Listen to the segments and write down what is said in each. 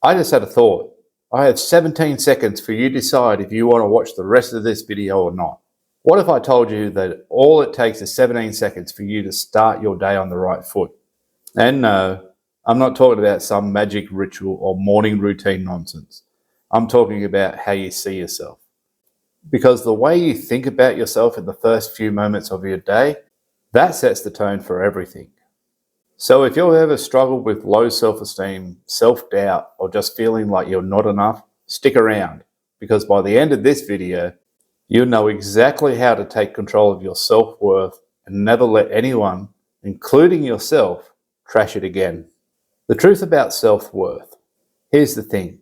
I just had a thought. I have 17 seconds for you to decide if you want to watch the rest of this video or not. What if I told you that all it takes is 17 seconds for you to start your day on the right foot? And no, I'm not talking about some magic ritual or morning routine nonsense. I'm talking about how you see yourself. Because the way you think about yourself in the first few moments of your day, that sets the tone for everything. So if you've ever struggled with low self-esteem, self-doubt, or just feeling like you're not enough, stick around, because by the end of this video, you'll know exactly how to take control of your self-worth and never let anyone, including yourself, trash it again. The truth about self-worth. Here's the thing.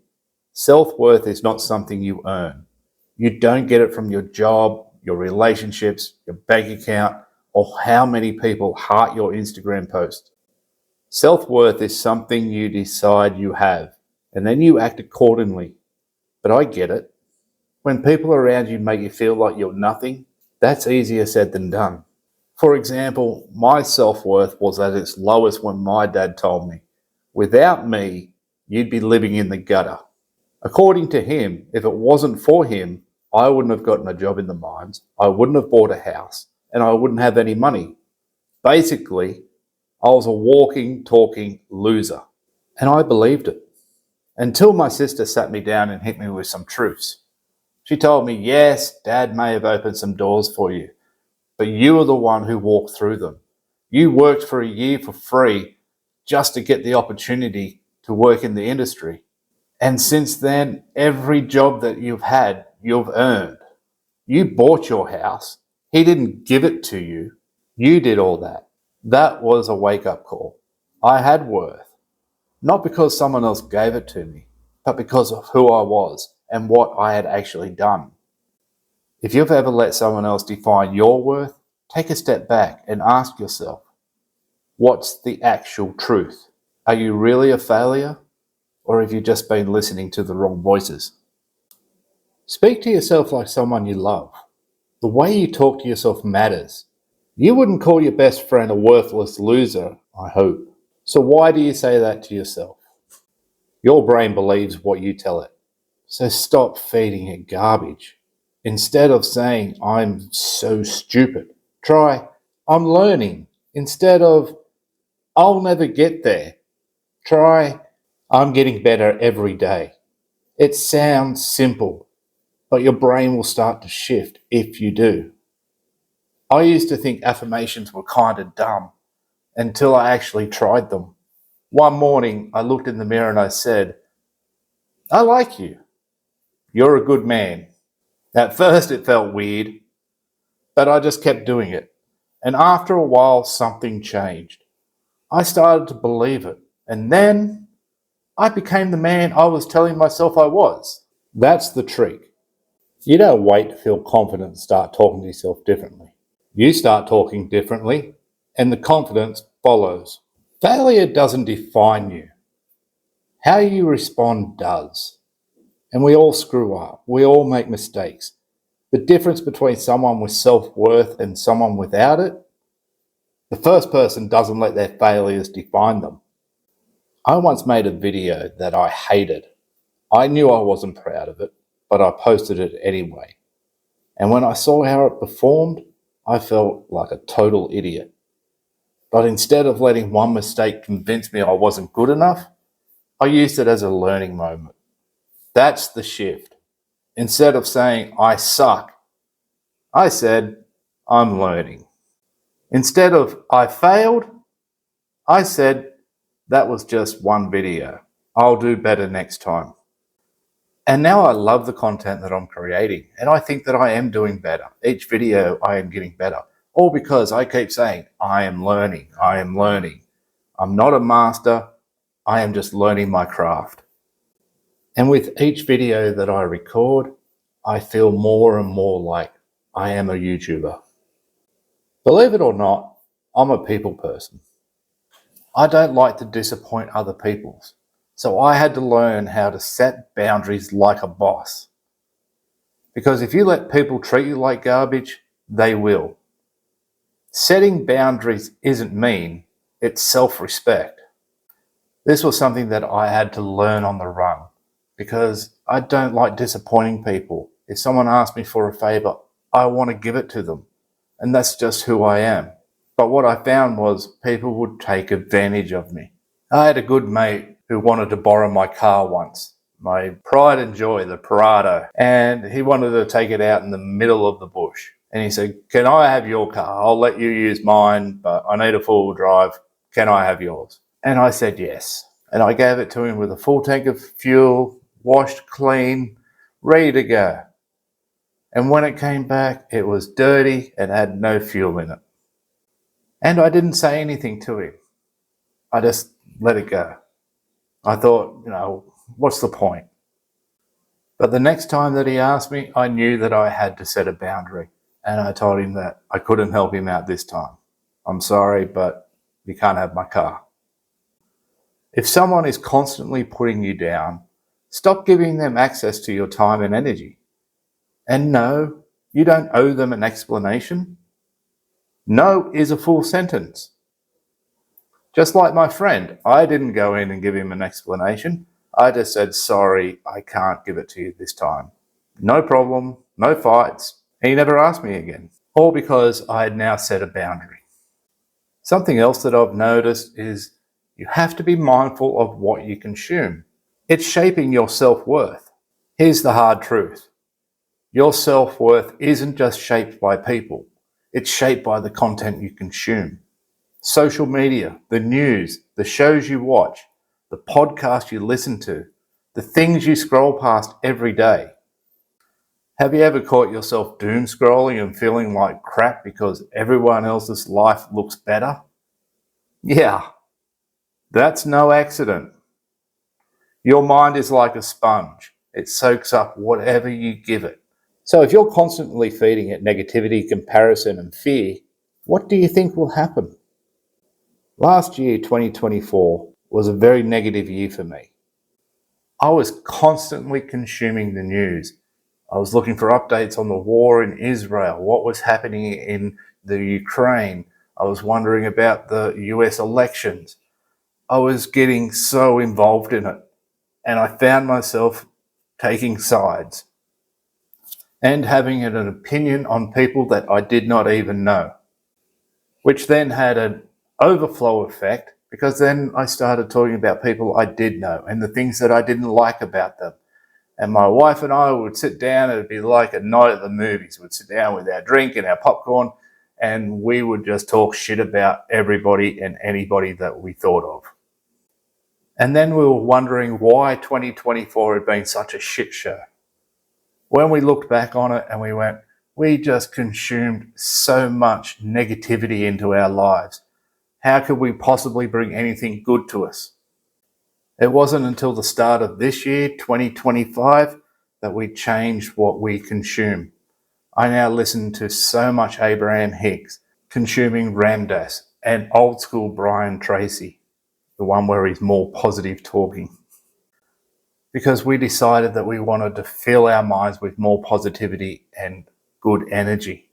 Self-worth is not something you earn. You don't get it from your job, your relationships, your bank account, or how many people heart your Instagram post. Self-worth is something you decide you have, and then you act accordingly. But I get it. When people around you make you feel like you're nothing, that's easier said than done. For example, my self-worth was at its lowest when my dad told me, "Without me, you'd be living in the gutter." According to him, if it wasn't for him, I wouldn't have gotten a job in the mines, I wouldn't have bought a house, and I wouldn't have any money. Basically, I was a walking, talking loser. And I believed it. Until my sister sat me down and hit me with some truths. She told me, yes, Dad may have opened some doors for you, but you are the one who walked through them. You worked for a year for free just to get the opportunity to work in the industry. And since then, every job that you've had, you've earned. You bought your house. He didn't give it to you. You did all that. That was a wake-up call. I had worth, not because someone else gave it to me, but because of who I was and what I had actually done. If you've ever let someone else define your worth, take a step back and ask yourself, what's the actual truth? Are you really a failure, or have you just been listening to the wrong voices? Speak to yourself like someone you love. The way you talk to yourself matters. You wouldn't call your best friend a worthless loser, I hope. So why do you say that to yourself? Your brain believes what you tell it. So stop feeding it garbage. Instead of saying, I'm so stupid, try, I'm learning. Instead of, I'll never get there, try, I'm getting better every day. It sounds simple, but your brain will start to shift if you do. I used to think affirmations were kind of dumb until I actually tried them. One morning, I looked in the mirror and I said, I like you. You're a good man. At first, it felt weird, but I just kept doing it. And after a while, something changed. I started to believe it. And then I became the man I was telling myself I was. That's the trick. You don't wait to feel confident and start talking to yourself differently. You start talking differently, and the confidence follows. Failure doesn't define you. How you respond does. And we all screw up. We all make mistakes. The difference between someone with self-worth and someone without it, the first person doesn't let their failures define them. I once made a video that I hated. I knew I wasn't proud of it, but I posted it anyway. And when I saw how it performed, I felt like a total idiot. But instead of letting one mistake convince me I wasn't good enough, I used it as a learning moment. That's the shift. Instead of saying, I suck, I said, I'm learning. Instead of, I failed, I said, that was just one video. I'll do better next time. And now I love the content that I'm creating, and I think that I am doing better. Each video I am getting better, all because I keep saying, I am learning, I am learning. I'm not a master, I am just learning my craft. And with each video that I record, I feel more and more like I am a YouTuber. Believe it or not, I'm a people person. I don't like to disappoint other people. So I had to learn how to set boundaries like a boss. Because if you let people treat you like garbage, they will. Setting boundaries isn't mean, it's self-respect. This was something that I had to learn on the run because I don't like disappointing people. If someone asks me for a favor, I want to give it to them. And that's just who I am. But what I found was people would take advantage of me. I had a good mate who wanted to borrow my car once, my pride and joy, the Prado, and he wanted to take it out in the middle of the bush. And he said, "Can I have your car? I'll let you use mine, but I need a four-wheel drive. Can I have yours?" And I said yes. And I gave it to him with a full tank of fuel, washed clean, ready to go. And when it came back, it was dirty and had no fuel in it. And I didn't say anything to him. I just let it go. I thought, what's the point? But the next time that he asked me, I knew that I had to set a boundary. And I told him that I couldn't help him out this time. "I'm sorry, but you can't have my car." If someone is constantly putting you down, stop giving them access to your time and energy. And no, you don't owe them an explanation. No is a full sentence. Just like my friend, I didn't go in and give him an explanation. I just said, "Sorry, I can't give it to you this time." No problem, no fights. He never asked me again. All because I had now set a boundary. Something else that I've noticed is you have to be mindful of what you consume. It's shaping your self-worth. Here's the hard truth. Your self-worth isn't just shaped by people. It's shaped by the content you consume. Social media, the news, the shows you watch, the podcasts you listen to, the things you scroll past every day. Have you ever caught yourself doom scrolling and feeling like crap because everyone else's life looks better? Yeah, that's no accident. Your mind is like a sponge. It soaks up whatever you give it. So if you're constantly feeding it negativity, comparison, and fear, what do you think will happen? Last year, 2024, was a very negative year for me. I was constantly consuming the news. I was looking for updates on the war in Israel, what was happening in the Ukraine. I was wondering about the US elections. I was getting so involved in it, and I found myself taking sides and having an opinion on people that I did not even know, which then had an overflow effect because then I started talking about people I did know and the things that I didn't like about them. And my wife and I would sit down, it'd be like a night at the movies. We'd sit down with our drink and our popcorn, and we would just talk shit about everybody and anybody that we thought of. And then we were wondering why 2024 had been such a shit show. When we looked back on it and we went, we just consumed so much negativity into our lives. How could we possibly bring anything good to us? It wasn't until the start of this year, 2025, that we changed what we consume. I now listen to so much Abraham Hicks, consuming Ramdas, and old school Brian Tracy, the one where he's more positive talking. Because we decided that we wanted to fill our minds with more positivity and good energy.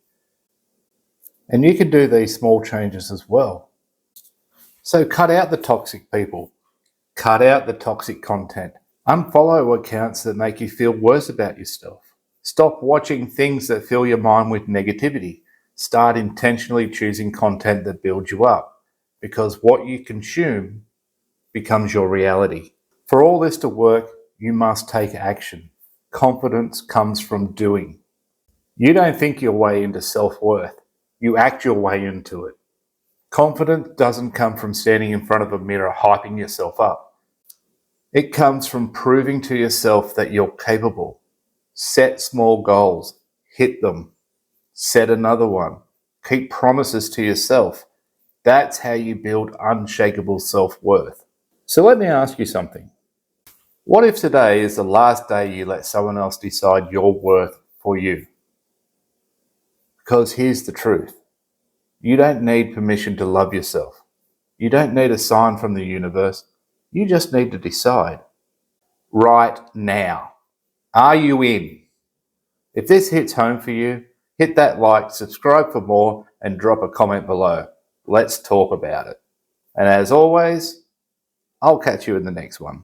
And you can do these small changes as well. So cut out the toxic people. Cut out the toxic content. Unfollow accounts that make you feel worse about yourself. Stop watching things that fill your mind with negativity. Start intentionally choosing content that builds you up, because what you consume becomes your reality. For all this to work, you must take action. Confidence comes from doing. You don't think your way into self-worth. You act your way into it. Confidence doesn't come from standing in front of a mirror hyping yourself up. It comes from proving to yourself that you're capable. Set small goals. Hit them. Set another one. Keep promises to yourself. That's how you build unshakable self-worth. So let me ask you something. What if today is the last day you let someone else decide your worth for you? Because here's the truth. You don't need permission to love yourself. You don't need a sign from the universe. You just need to decide. Right now. Are you in? If this hits home for you, hit that like, subscribe for more, and drop a comment below. Let's talk about it. And as always, I'll catch you in the next one.